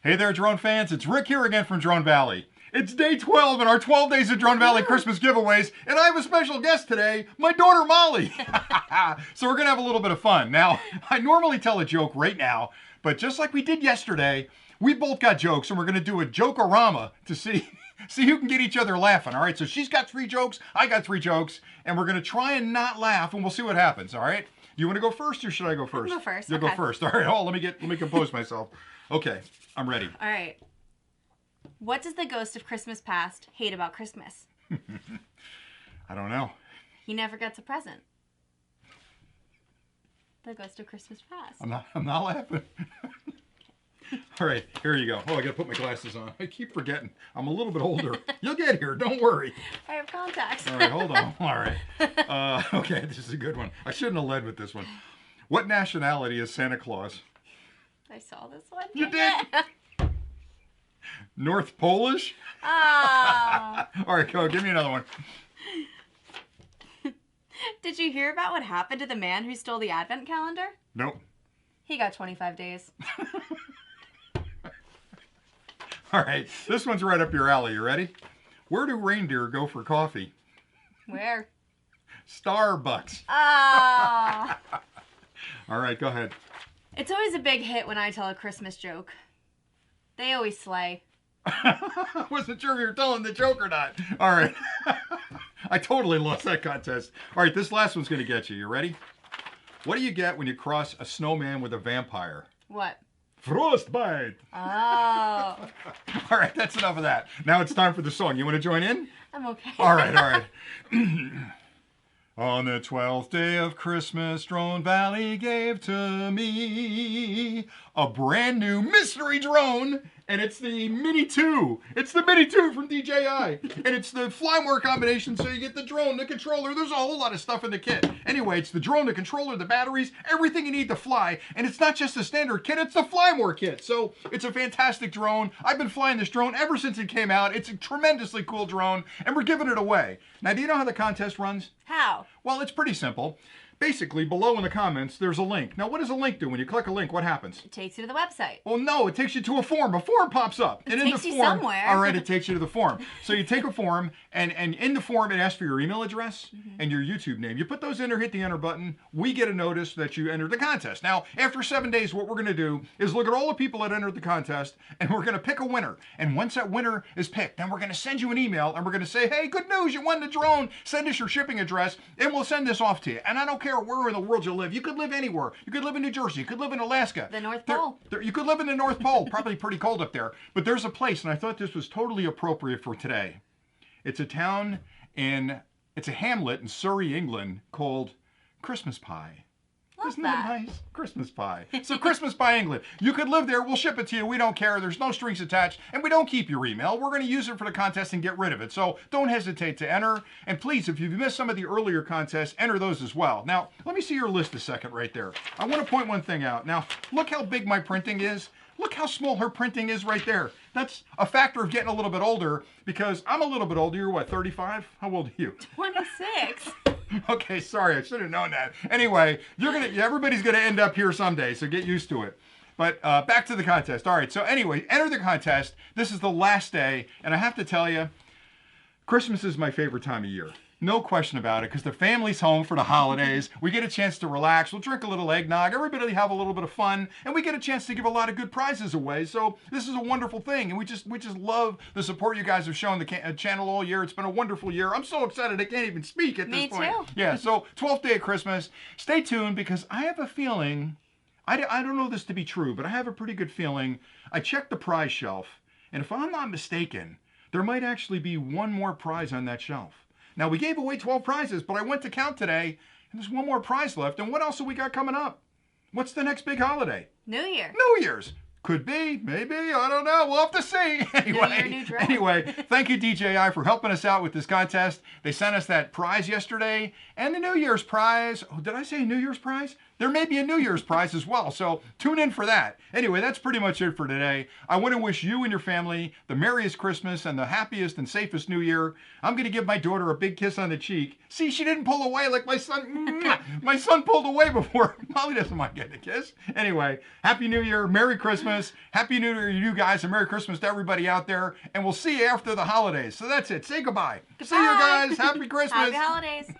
Hey there, drone fans. It's Rick here again from Drone Valley. It's day 12 in our 12 Days of Drone Valley Christmas giveaways, and I have a special guest today, my daughter Molly. So we're going to have a little bit of fun. Now, I normally tell a joke right now, but just like we did yesterday, we both got jokes, and we're going to do a joke-orama to see who can get each other laughing, all right? So she's got 3 jokes, I got 3 jokes, and we're going to try and not laugh, and we'll see what happens, all right? You want to go first, or should I go first? I'll go first. You'll go first. All right, let me compose myself. Okay, I'm ready. All right. What does the ghost of Christmas past hate about Christmas? I don't know. He never gets a present. The ghost of Christmas past. I'm not laughing. All right, here you go. Oh, I gotta put my glasses on. I keep forgetting. I'm a little bit older. You'll get here, don't worry. I have contacts. All right, hold on. All right. Okay, this is a good one. I shouldn't have led with this one. What nationality is Santa Claus? I saw this one. You did? North Polish? Oh. All right, go. Give me another one. Did you hear about what happened to the man who stole the advent calendar? Nope. He got 25 days. All right, this one's right up your alley. You ready? Where do reindeer go for coffee? Where? Starbucks. Ah. All right, go ahead. It's always a big hit when I tell a Christmas joke. They always slay. I wasn't sure if you were telling the joke or not. All right. I totally lost that contest. All right, this last one's going to get you. You ready? What do you get when you cross a snowman with a vampire? What? Frostbite. Oh. All right, that's enough of that. Now it's time for the song. You want to join in? I'm okay. All right, all right. On the 12th day of Christmas, Drone Valley gave to me a brand new mystery drone, and it's the Mini 2. It's the Mini 2 from DJI, and it's the fly more combination, so you get the drone, the controller. There's a whole lot of stuff in the kit. Anyway, it's the drone, the controller, the batteries, everything you need to fly, and it's not just the standard kit, it's the fly more kit. So it's a fantastic drone. I've been flying this drone ever since it came out. It's a tremendously cool drone, and we're giving it away. Now, do you know how the contest runs? How? Well, it's pretty simple. Basically, below in the comments, there's a link. Now, what does a link do? When you click a link, what happens? It takes you to the website. Well, no, it takes you to a form. A form pops up. It takes you somewhere. All right, it takes you to the form. So you take a form, and in the form, it asks for your email address and your YouTube name. You put those in or hit the enter button. We get a notice that you entered the contest. Now, after 7 days, what we're going to do is look at all the people that entered the contest, and we're going to pick a winner. And once that winner is picked, then we're going to send you an email, and we're going to say, hey, good news, you won the drone. Send us your shipping address, and we'll send this off to you. And I don't care where in the world you live. You could live anywhere. You could live in New Jersey. You could live in Alaska. The North Pole. You could live in the North Pole. Probably pretty cold up there. But there's a place, and I thought this was totally appropriate for today. It's a town it's a hamlet in Surrey, England called Christmas Pie. Love Isn't that. that nice? Christmas Pie. So Christmas Pie, England. You could live there. We'll ship it to you. We don't care. There's no strings attached. And we don't keep your email. We're going to use it for the contest and get rid of it. So don't hesitate to enter. And please, if you've missed some of the earlier contests, enter those as well. Now, let me see your list a second right there. I want to point one thing out. Now, look how big my printing is. Look how small her printing is right there. That's a factor of getting a little bit older because I'm a little bit older. You're what, 35? How old are you? 26. Okay, sorry, I should have known that. Anyway, everybody's gonna end up here someday, so get used to it. But back to the contest. All right, so anyway, enter the contest. This is the last day, and I have to tell you, Christmas is my favorite time of year. No question about it, because the family's home for the holidays. We get a chance to relax. We'll drink a little eggnog. Everybody have a little bit of fun, and we get a chance to give a lot of good prizes away. So this is a wonderful thing, and we just love the support you guys have shown the channel all year. It's been a wonderful year. I'm so excited I can't even speak at this point. Me too. Yeah. So 12th day of Christmas. Stay tuned because I have a feeling. I don't know this to be true, but I have a pretty good feeling. I checked the prize shelf, and if I'm not mistaken, there might actually be one more prize on that shelf. Now, we gave away 12 prizes, but I went to count today, and there's one more prize left. And what else have we got coming up? What's the next big holiday? New Year. New Year's. Could be, maybe, I don't know. We'll have to see. Anyway, thank you, DJI, for helping us out with this contest. They sent us that prize yesterday, and the New Year's prize. Oh, did I say New Year's prize? There may be a New Year's prize as well, so tune in for that. Anyway, that's pretty much it for today. I want to wish you and your family the merriest Christmas and the happiest and safest New Year. I'm going to give my daughter a big kiss on the cheek. See, she didn't pull away like my son. My son pulled away before. Molly doesn't mind getting a kiss. Anyway, Happy New Year, Merry Christmas, Happy New Year to you guys, and Merry Christmas to everybody out there. And we'll see you after the holidays. So that's it. Say goodbye. See you guys. Happy Christmas. Happy holidays.